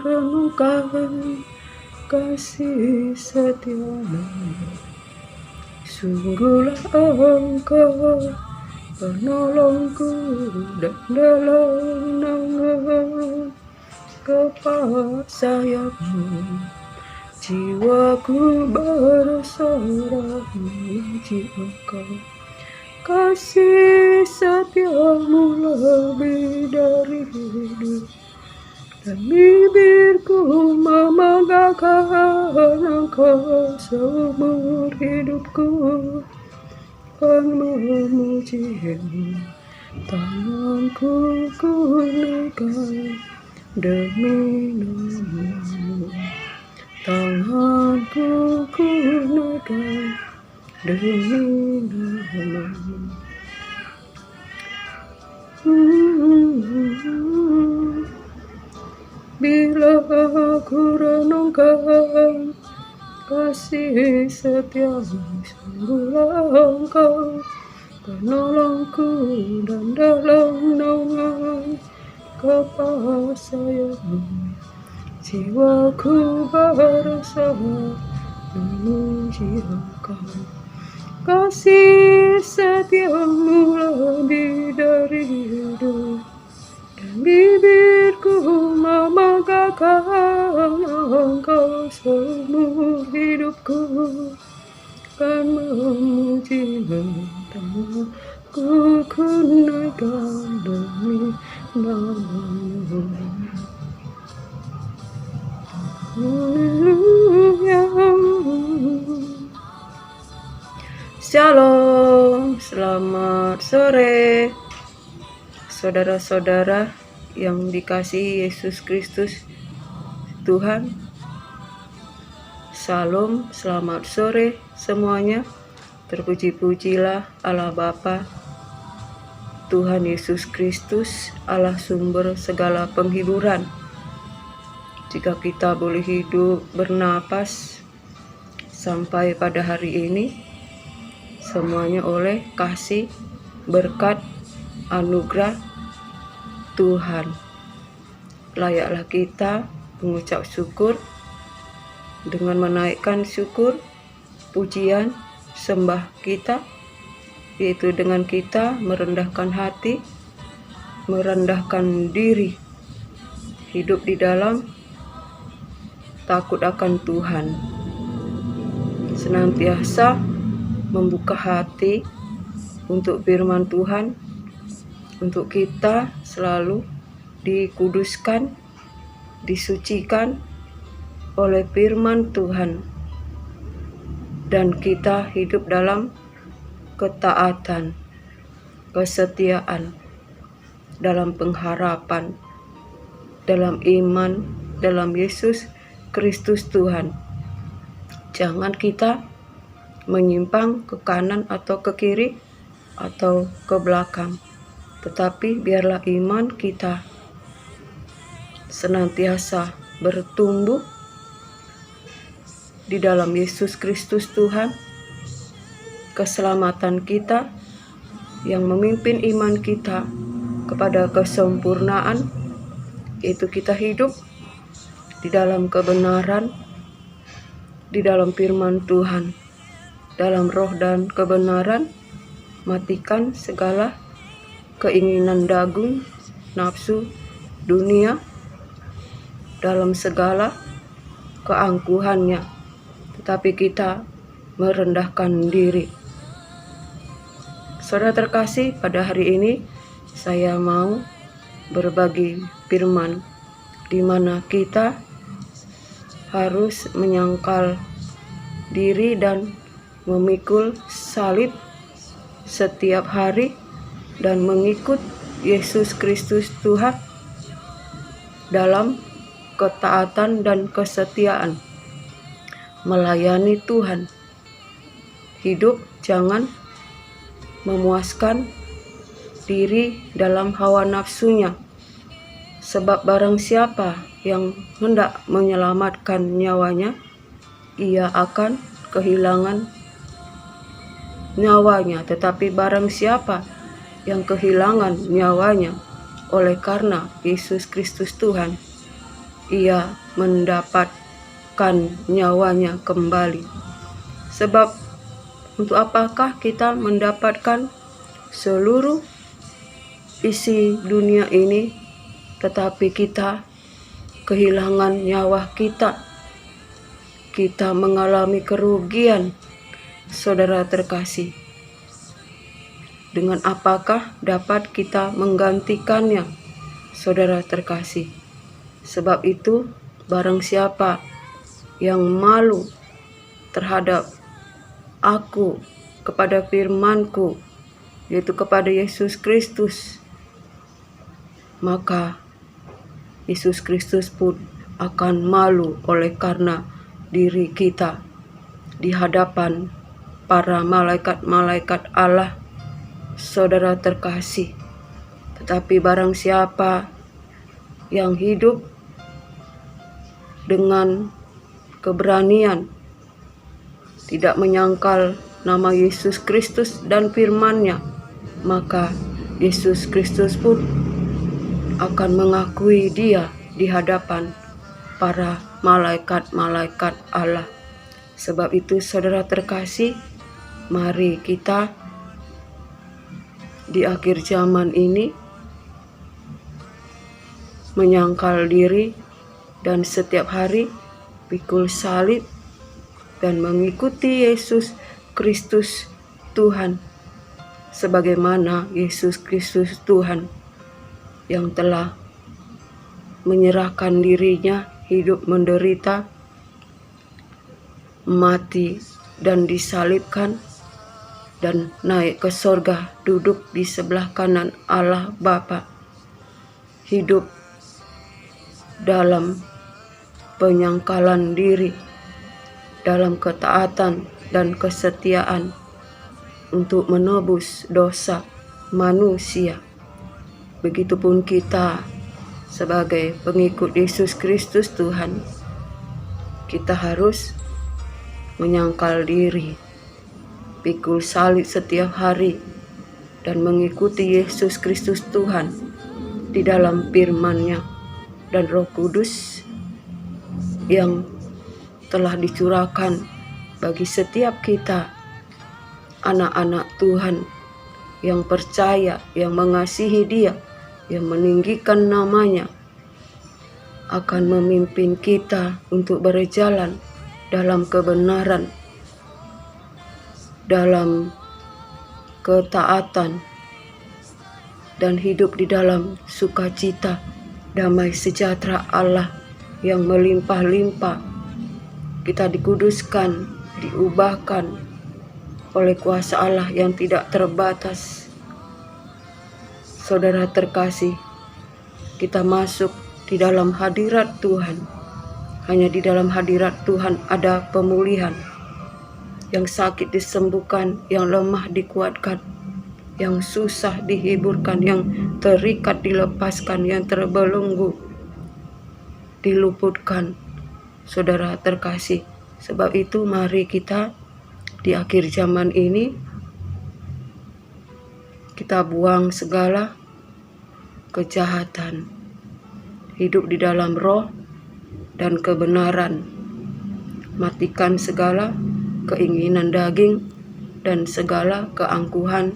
renungkan kasih setiamu. Sungguhlah Engkau penolongku dan dalam naungan kepala sayapmu. Jiwaku bersorak memuji Engkau. Kasih setiamu lebih dari hidup, dan bibirku membanggakan Engkau seumur hidupku. Akan memujimu, tanganku kunaikan demi nama-Mu. Tanganku kunaikan demi nama-Mu. Bila aku renungkan kasih setiamu, sungguhlah Engkau penolongku dan dalam naungan kepala sayapmu. Jiwaku bersorak memuji Engkau. Kasih setiamu lebih dari hidup, dan bibirku membanggakan Engkau seumur hidupku. Akan memuji-Mu, tanganku kunaikan demi nama-Mu. Shalom, selamat sore saudara-saudara yang dikasihi Yesus Kristus Tuhan. Shalom, selamat sore semuanya. Terpuji-pujilah Allah Bapa, Tuhan Yesus Kristus, Allah sumber segala penghiburan. Jika kita boleh hidup bernapas sampai pada hari ini, semuanya oleh kasih, berkat, anugerah Tuhan. Layaklah kita mengucap syukur dengan menaikkan syukur, pujian, sembah kita, yaitu dengan kita merendahkan hati, merendahkan diri, hidup di dalam takut akan Tuhan, senantiasa membuka hati untuk firman Tuhan, untuk kita selalu dikuduskan, disucikan oleh firman Tuhan, dan kita hidup dalam ketaatan, kesetiaan, dalam pengharapan, dalam iman, dalam Yesus Kristus Tuhan. Jangan kita menyimpang ke kanan atau ke kiri atau ke belakang, tetapi biarlah iman kita senantiasa bertumbuh di dalam Yesus Kristus Tuhan. Keselamatan kita yang memimpin iman kita kepada kesempurnaan, yaitu kita hidup di dalam kebenaran, di dalam firman Tuhan, dalam roh dan kebenaran, matikan segala keinginan dagung, nafsu dunia, dalam segala keangkuhannya, tetapi kita merendahkan diri. Saudara terkasih, pada hari ini saya mau berbagi firman di mana kita harus menyangkal diri dan memikul salib setiap hari dan mengikut Yesus Kristus Tuhan dalam ketaatan dan kesetiaan, melayani Tuhan. Hidup jangan memuaskan diri dalam hawa nafsunya, sebab barang siapa yang hendak menyelamatkan nyawanya, ia akan kehilangan nyawanya. Tetapi barang siapa yang kehilangan nyawanya oleh karena Yesus Kristus Tuhan, ia mendapatkan nyawanya kembali. Sebab untuk apakah kita mendapatkan seluruh isi dunia ini, tetapi kita kehilangan nyawa kita? Kita mengalami kerugian, saudara terkasih. Dengan apakah dapat kita menggantikannya, saudara terkasih? Sebab itu, barang siapa yang malu terhadap aku, kepada firman-Ku, yaitu kepada Yesus Kristus, maka Yesus Kristus pun akan malu oleh karena diri kita di hadapan para malaikat-malaikat Allah, saudara terkasih. Tetapi barang siapa yang hidup dengan keberanian, tidak menyangkal nama Yesus Kristus dan firman-Nya, maka Yesus Kristus pun akan mengakui dia di hadapan para malaikat-malaikat Allah. Sebab itu, saudara terkasih, mari kita di akhir zaman ini menyangkal diri dan setiap hari pikul salib dan mengikuti Yesus Kristus Tuhan, sebagaimana Yesus Kristus Tuhan yang telah menyerahkan dirinya, hidup menderita, mati dan disalibkan, dan naik ke sorga, duduk di sebelah kanan Allah Bapa, hidup dalam penyangkalan diri, dalam ketaatan dan kesetiaan untuk menebus dosa manusia. Begitupun kita sebagai pengikut Yesus Kristus Tuhan, kita harus menyangkal diri, pikul salib setiap hari, dan mengikuti Yesus Kristus Tuhan di dalam firman-Nya dan Roh Kudus yang telah dicurahkan bagi setiap kita, anak-anak Tuhan yang percaya, yang mengasihi Dia, yang meninggikan namanya, akan memimpin kita untuk berjalan dalam kebenaran, dalam ketaatan, dan hidup di dalam sukacita, damai sejahtera Allah yang melimpah-limpah. Kita dikuduskan, diubahkan oleh kuasa Allah yang tidak terbatas. Saudara terkasih, kita masuk di dalam hadirat Tuhan. Hanya di dalam hadirat Tuhan ada pemulihan. Yang sakit disembuhkan, yang lemah dikuatkan, yang susah dihiburkan, yang terikat dilepaskan, yang terbelenggu diluputkan. Saudara terkasih, sebab itu mari kita di akhir zaman ini kita buang segala kejahatan, hidup di dalam roh dan kebenaran, matikan segala keinginan daging dan segala keangkuhannya,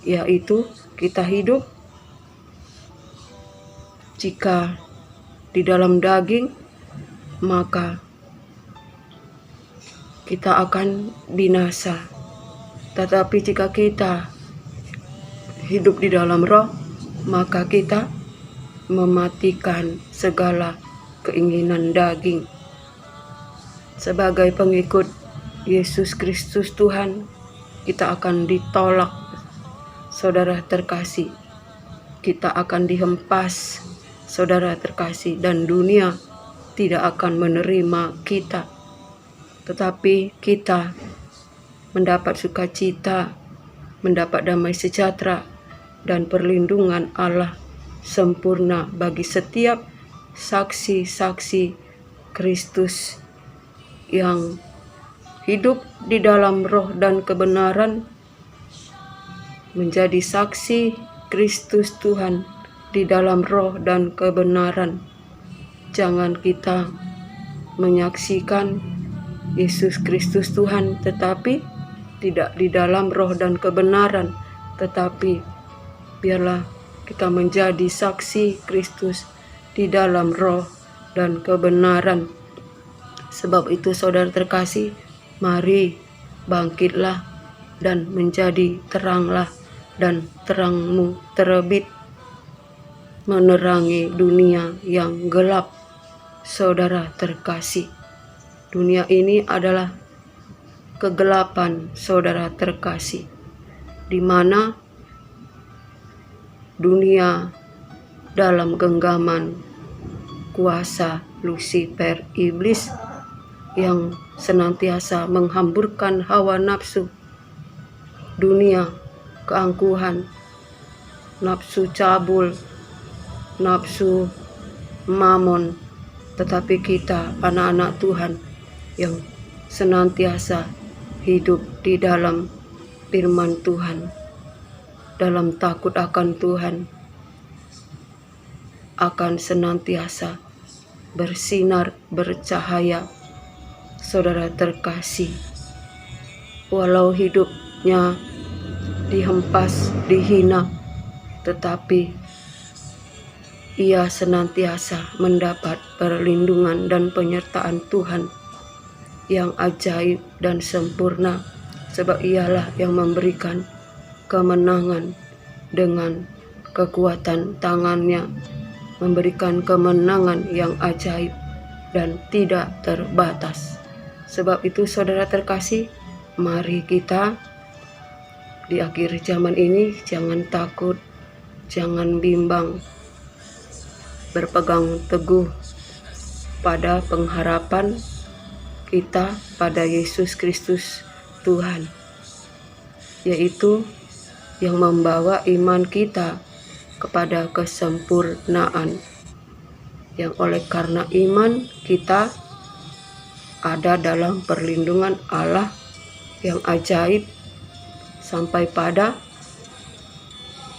yaitu kita hidup jika di dalam daging, maka kita akan binasa. Tetapi jika kita hidup di dalam roh, maka kita mematikan segala keinginan daging. Sebagai pengikut Yesus Kristus Tuhan, kita akan ditolak, saudara terkasih. Kita akan dihempas, saudara terkasih, dan dunia tidak akan menerima kita. Tetapi kita mendapat sukacita, mendapat damai sejahtera, dan perlindungan Allah sempurna bagi setiap saksi-saksi Kristus yang hidup di dalam roh dan kebenaran, menjadi saksi Kristus Tuhan di dalam roh dan kebenaran, Jangan kita menyaksikan Yesus Kristus Tuhan, tetapi tidak di dalam roh dan kebenaran, tetapi biarlah kita menjadi saksi Kristus di dalam roh dan kebenaran. Sebab itu saudara terkasih, mari bangkitlah dan menjadi teranglah, dan terangmu terbit menerangi dunia yang gelap. Saudara terkasih, dunia ini adalah kegelapan, saudara terkasih, di mana dunia dalam genggaman kuasa Lucifer, iblis yang senantiasa menghamburkan hawa nafsu, dunia keangkuhan, nafsu cabul, nafsu mamon. Tetapi kita anak-anak Tuhan yang senantiasa hidup di dalam firman Tuhan, dalam takut akan Tuhan, akan senantiasa bersinar, bercahaya. Saudara terkasih, walau hidupnya dihempas, dihina, tetapi ia senantiasa mendapat perlindungan dan penyertaan Tuhan yang ajaib dan sempurna, sebab ialah yang memberikan kemenangan dengan kekuatan tangannya, memberikan kemenangan yang ajaib dan tidak terbatas. Sebab itu saudara terkasih, mari kita di akhir zaman ini jangan takut, jangan bimbang, berpegang teguh pada pengharapan kita pada Yesus Kristus Tuhan, yaitu yang membawa iman kita kepada kesempurnaan, yang oleh karena iman kita ada dalam perlindungan Allah yang ajaib sampai pada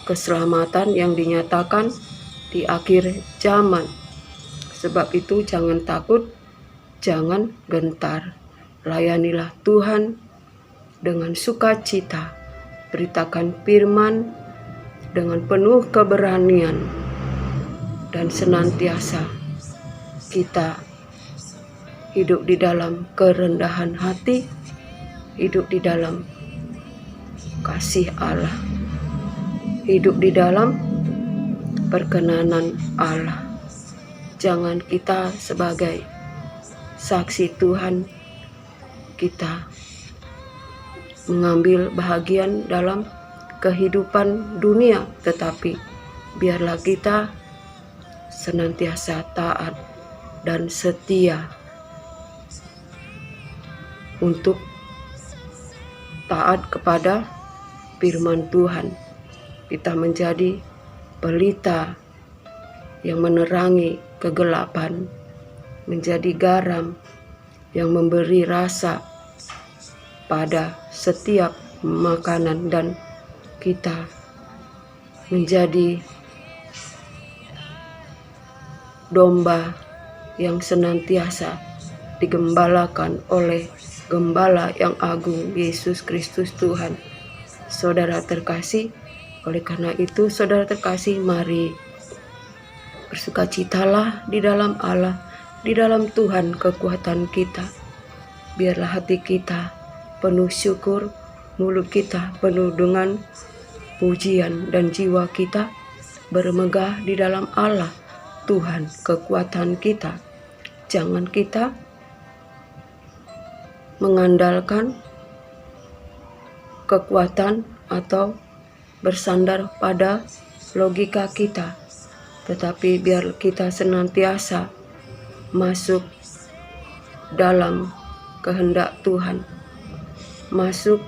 keselamatan yang dinyatakan di akhir zaman. Sebab itu jangan takut, jangan gentar. Layanilah Tuhan dengan sukacita. Beritakan firman dengan penuh keberanian, dan senantiasa kita hidup di dalam kerendahan hati, hidup di dalam kasih Allah, hidup di dalam perkenanan Allah. Jangan kita sebagai saksi Tuhan, kita mengambil bahagian dalam kehidupan dunia, tetapi biarlah kita senantiasa taat dan setia untuk taat kepada firman Tuhan. Kita menjadi pelita yang menerangi kegelapan, menjadi garam yang memberi rasa pada setiap makanan, dan kita menjadi domba yang senantiasa digembalakan oleh Gembala yang agung, Yesus Kristus Tuhan. Saudara terkasih, oleh karena itu saudara terkasih, mari bersukacitalah di dalam Allah, di dalam Tuhan kekuatan kita. Biarlah hati kita penuh syukur, mulut kita penuh dengan pujian, dan jiwa kita bermegah di dalam Allah, Tuhan kekuatan kita. Jangan kita mengandalkan kekuatan atau bersandar pada logika kita, tetapi biar kita senantiasa masuk dalam kehendak Tuhan, masuk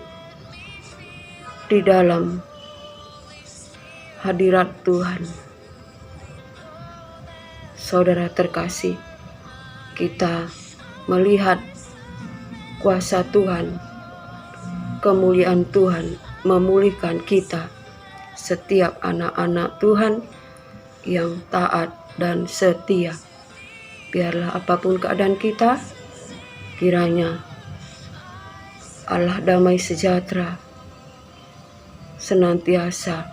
di dalam hadirat Tuhan. Saudara terkasih, kita melihat kuasa Tuhan, kemuliaan Tuhan memulihkan kita, setiap anak-anak Tuhan yang taat dan setia. Biarlah apapun keadaan kita, kiranya Allah damai sejahtera senantiasa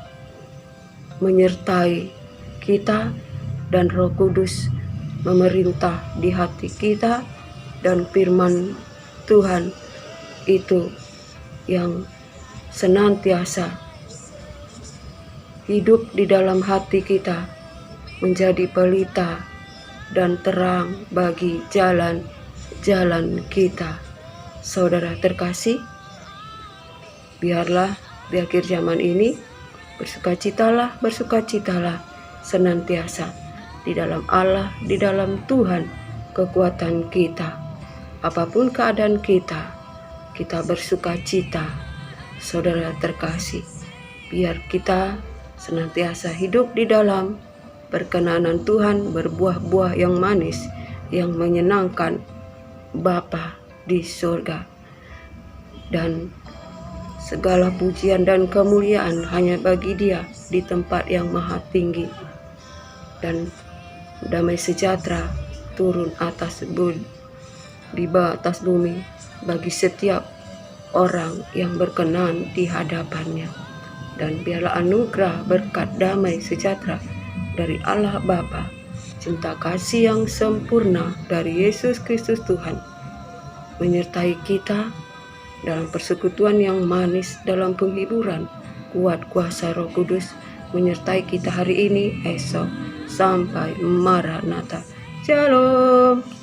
menyertai kita, dan Roh Kudus memerintah di hati kita, dan firman Tuhan itu yang senantiasa hidup di dalam hati kita, menjadi pelita dan terang bagi jalan-jalan kita. Saudara terkasih, biarlah di akhir zaman ini bersukacitalah senantiasa di dalam Allah, di dalam Tuhan kekuatan kita. Apapun keadaan kita, kita bersukacita. Saudara terkasih, biar kita senantiasa hidup di dalam perkenanan Tuhan, berbuah-buah yang manis, yang menyenangkan Bapa di surga. Dan segala pujian dan kemuliaan hanya bagi Dia di tempat yang maha tinggi. Dan damai sejahtera turun atas bumi bagi setiap orang yang berkenan di hadapannya. Dan biarlah anugerah berkat damai sejahtera dari Allah Bapa, cinta kasih yang sempurna dari Yesus Kristus Tuhan menyertai kita dalam persekutuan yang manis, dalam penghiburan kuat kuasa Roh Kudus menyertai kita hari ini, esok, sampai Maranatha. Shalom.